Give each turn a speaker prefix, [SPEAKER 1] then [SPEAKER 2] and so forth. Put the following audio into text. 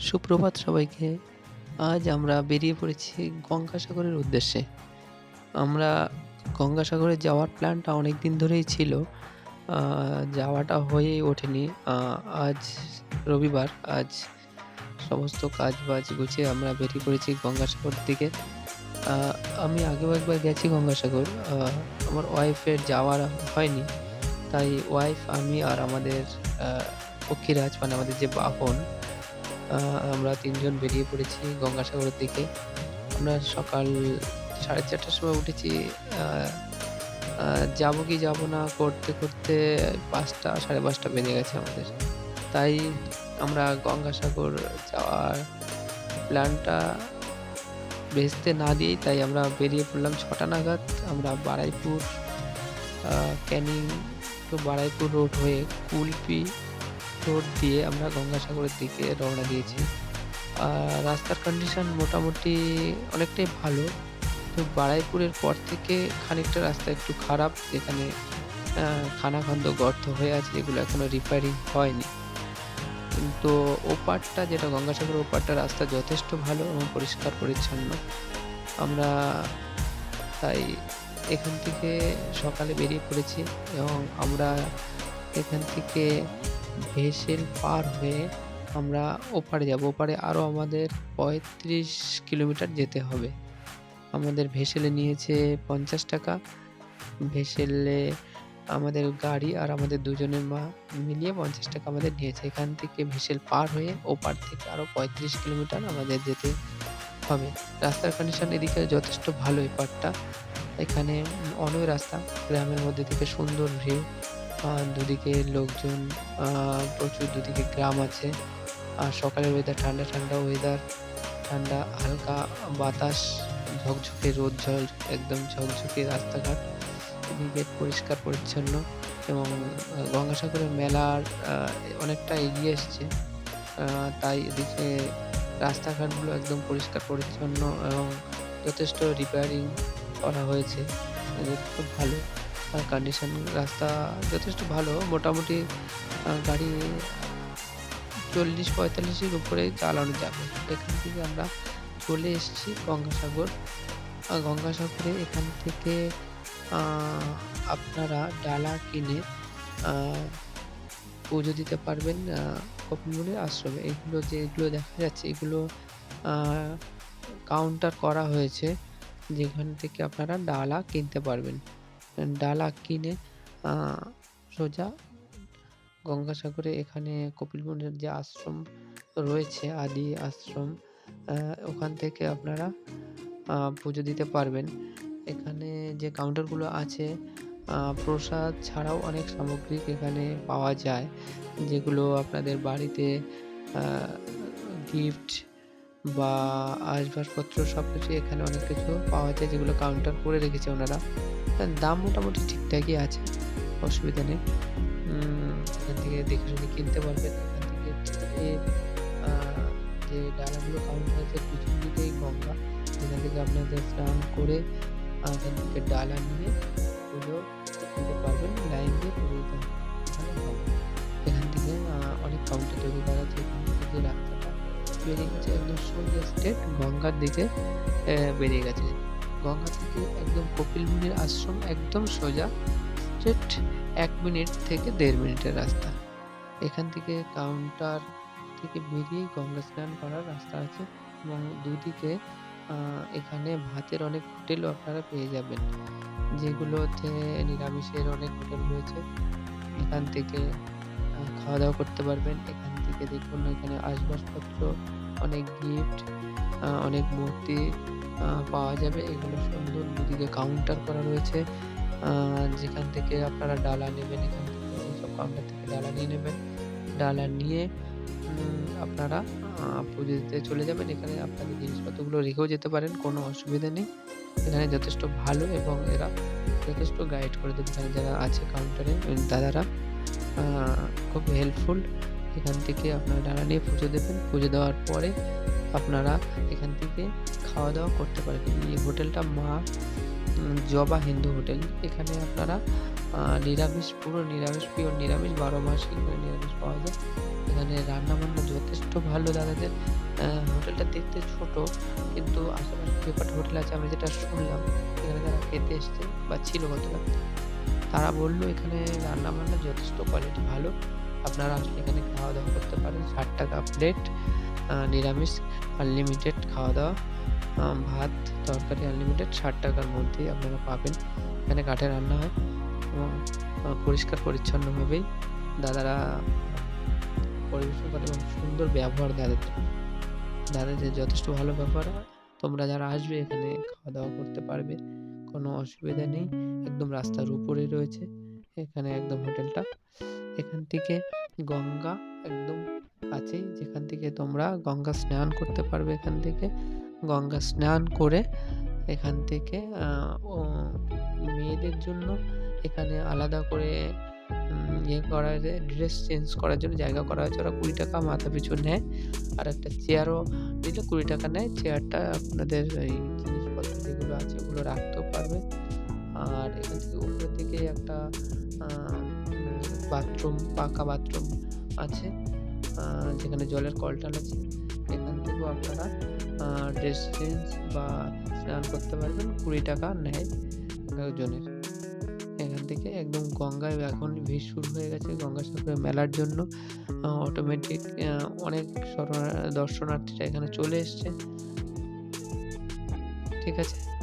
[SPEAKER 1] সুপ্রভাত সবাইকে। আজ আমরা বেরিয়ে পড়েছি গঙ্গাসাগরের উদ্দেশ্যে। আমরা গঙ্গাসাগরে যাওয়ার প্ল্যানটা অনেকদিন ধরেই ছিল। আ যাওয়াটা হয়েই ওঠেনি। আজ রবিবার। আজ সমস্ত কাজ-বাজ গুছিয়ে আমরা বেরিয়ে পড়েছি গঙ্গাসাগর দিকে। আ আমি আগেও একবার গেছি গঙ্গাসাগর। আমার ওয়াইফের যাওয়ার হয়নি। তাই ওয়াইফ, আমি আর আমাদের আ পক্ষীরাজ মানে আমাদের যে বাহন, আ আমরা ৩ জন বেরিয়ে পড়েছি গঙ্গাসাগরের দিকে। আমরা সকাল ৪:৩০ টার সময় উঠেছি। আ আ যাবো কি যাবো না করতে ৫টা ৫:৩০ বেজে গেছে আমাদের। তাই আমরা গঙ্গাসাগর যাওয়ার প্ল্যানটা ভেস্তে না দিয়েই তাই আমরা বেরিয়ে পড়লাম ৬টা নাগাদ। আমরা বারুইপুর, ক্যানিং টু বারুইপুর রোড হয়ে কুলপি রোড দিয়ে আমরা গঙ্গাসাগরের দিকে রওনা দিয়েছি। রাস্তার কন্ডিশন মোটামুটি অনেকটাই ভালো। তো বারুইপুরের পর থেকে খানিকটা রাস্তা একটু খারাপ, যেখানে আ খানাখন্দ গর্ত হয়ে আছে, যেগুলো এখনো রিপেয়ারিং হয়নি। কিন্তু ওপারটা, যেটা গঙ্গাসাগরের ওপারটা, রাস্তা যথেষ্ট ভালো এবং পরিষ্কার পরিচ্ছন্ন। আমরা তাই এখান থেকে সকালে বেরিয়ে পড়েছি এবং আমরা এখান থেকে ভেসেল পার হয়ে আমরা ওপারে যাবো। ওপারে আরও আমাদের ৩৫ কিলোমিটার যেতে হবে। আমাদের ভেসেলে নিয়েছে ৳৫০। ভেসেলে আমাদের গাড়ি আর আমাদের দুজনের মিলিয়ে ৳৫০ আমাদের নিয়েছে। এখান থেকে ভেসেল পার হয়ে ওপার থেকে আরও ৩৫ কিলোমিটার আমাদের যেতে হবে। রাস্তার কন্ডিশন এদিকে যথেষ্ট ভালো এই পারটা। এখানে অনেক রাস্তা, গ্রামের মধ্যে থেকে সুন্দর ভিউ। দুদিকে লোকজন, আ প্রচুর, দুদিকে গ্রাম আছে। আর সকালের ওয়েদার ঠান্ডা, ঠান্ডা ওয়েদার, ঠান্ডা হালকা বাতাস, ঝকঝকে রোদ একদম ঝকঝকে রাস্তাঘাট, এদিকে পরিষ্কার পরিচ্ছন্ন এবং গঙ্গাসাগরের মেলার অনেকটা এগিয়ে এসছে। আ তাই এদিকে রাস্তাঘাটগুলো একদম পরিষ্কার পরিচ্ছন্ন এবং যথেষ্ট রিপেয়ারিং করা হয়েছে। খুব ভালো কন্ডিশন, রাস্তা যথেষ্ট ভালো। মোটামুটি গাড়ি ৪০-৪৫ এর উপরে চালানো যাবে। এখান থেকে আমরা চলে এসেছি গঙ্গাসাগর। গঙ্গাসাগরে এখান থেকে আ আপনারা ডালা কিনে আ পুজো দিতে পারবেন কপিল মুনির আশ্রমে। যেগুলো দেখা যাচ্ছে, এগুলো আ কাউন্টার করা হয়েছে, যেখান থেকে আপনারা ডালা কিনতে পারবেন। ডালা কিনে আ সোজা গঙ্গাসাগরে, এখানে কপিল মুনির যে আশ্রম রয়েছে, আদি আশ্রম, আ ওখান থেকে আপনারা পুজো দিতে পারবেন। এখানে যে কাউন্টারগুলো আছে, প্রসাদ ছাড়াও অনেক সামগ্রিক এখানে পাওয়া যায়, যেগুলো আপনাদের বাড়িতে আ গিফট বা আসবাবপত্র সবকিছুই এখানে অনেক কিছু পাওয়া যায়, যেগুলো কাউন্টার করে রেখেছে ওনারা। দাম মোটামুটি ঠিকঠাকই আছে, অসুবিধা নেই। এখান থেকে দেখে শুনে কিনতে পারবেন। এখান থেকে যে আ যে ডালাগুলো কাউন্টার আছে, পিছন দিকেই গঙ্গা। এখান থেকে আপনাদের স্নান করে এখান থেকে ডালা নিয়ে পুজো দিতে পারবেন। লাইন দিয়ে পুজো দিতে হবে, তাহলে হবে। এখান থেকে অনেক কাউন্টার তৈরি করা আছে। এখান থেকে যে রাস্তাটা বেরিয়ে গেছে একদম সোজা স্ট্রেট গঙ্গার দিকে বেরিয়ে গেছে। গঙ্গা থেকে একদম কপিল মুনির আশ্রম একদম সোজা স্ট্রেট ১ মিনিট থেকে ১.৫ মিনিটের রাস্তা। এখান থেকে কাউন্টার থেকে বেরিয়েই গঙ্গা স্নান করার রাস্তা আছে এবং দুদিকে আ এখানে ভাতের অনেক হোটেলও আপনারা পেয়ে যাবেন, যেগুলোতে নিরামিষের অনেক হোটেল রয়েছে। এখান থেকে খাওয়া-দাওয়া করতে পারবেন। এখান থেকে দেখুন, এখানে আসবাবপত্র, অনেক গিফট, অনেক মূর্তি পাওয়া যাবে। এগুলো সুন্দর, দুদিকে কাউন্টার করা রয়েছে, যেখান থেকে আপনারা ডালা নেবেন। এখান থেকে এইসব কাউন্টার থেকে ডালা নিয়ে নেবেন। ডালা নিয়ে আপনারা পুজো দিতে চলে যাবেন। এখানে আপনাদের জিনিসপত্রগুলো রেখেও যেতে পারেন, কোনো অসুবিধা নেই। এখানে যথেষ্ট ভালো এবং এরা যথেষ্ট গাইড করে দেবে। এখানে যারা আছে কাউন্টারে, দাদারা আ খুব হেল্পফুল। এখান থেকে আপনারা ডালা নিয়ে পুজো দেবেন। পুজো দেওয়ার পরে আপনারা এখান থেকে খাওয়া-দাওয়া করতে পারেন। এই হোটেলটা মা জবা হিন্দু হোটেল। এখানে আপনারা নিরামিষ, পুরো নিরামিষ, পিওর নিরামিষ, ১২ মাসই এখানে নিরামিষ পাওয়া যায়। এখানে রান্নাবান্না যথেষ্ট ভালো দাদাদের। হোটেলটা দেখতে ছোট, কিন্তু আশেপাশে যে কটা হোটেল আছে আমি যেটা শুনলাম, এখানে যারা খেতে এসছে বা ছিল গতকাল, তারা বলল এখানে রান্নাবান্না যথেষ্ট কোয়ালিটি ভালো। আপনারা আসলে এখানে খাওয়া-দাওয়া করতে পারেন। ৳৬০ প্লেট, নিরামিষ আনলিমিটেড খাওয়া-দাওয়া, ভাত, তরকারি আনলিমিটেড ৳৬০ র মধ্যেই আপনারা পাবেন। এখানে কাঠে রান্না হয় এবং পরিষ্কার পরিচ্ছন্নভাবেই দাদারা পরিবেশন করে এবং সুন্দর ব্যবহার দাদাদের। দাদাদের যথেষ্ট ভালো ব্যবহার হয়। তোমরা যারা আসবে এখানে খাওয়া-দাওয়া করতে পারবে। কোনো অসুবিধা নেই। একদম রাস্তার উপরেই রয়েছে এখানে একদম হোটেলটা। এখান থেকে গঙ্গা একদম কাছেই, যেখান থেকে তোমরা গঙ্গা স্নান করতে পারবে এখান থেকে। গঙ্গা স্নান করে এখান থেকে ও মেয়েদের জন্য এখানে আলাদা করে ইয়ে করা ড্রেস চেঞ্জ করার জন্য জায়গা করা হয়েছে। ওরা ৳২০ মাথাপিছু নেয়। আর একটা চেয়ারও নিলে ৳২০ নেয়। চেয়ারটা আপনাদের এই জিনিসপত্র যেগুলো আছে ওগুলো রাখতেও পারবে। আর এখান থেকে উপরের দিকে একটা আ বাথরুম, পাকা বাথরুম আছে। যেখানে জলের কলটল আছে। এখান থেকেও আপনারা ড্রেস চেঞ্জ বা স্নান করতে পারবেন। ৳২০ নেয় একজনের। এখান থেকে একদম গঙ্গায় এখন ভিড় শুরু হয়ে গেছে গঙ্গাসাগরের মেলার জন্য। অটোমেটিক অনেক দর্শনার্থীরা এখানে চলে এসছে। ঠিক আছে?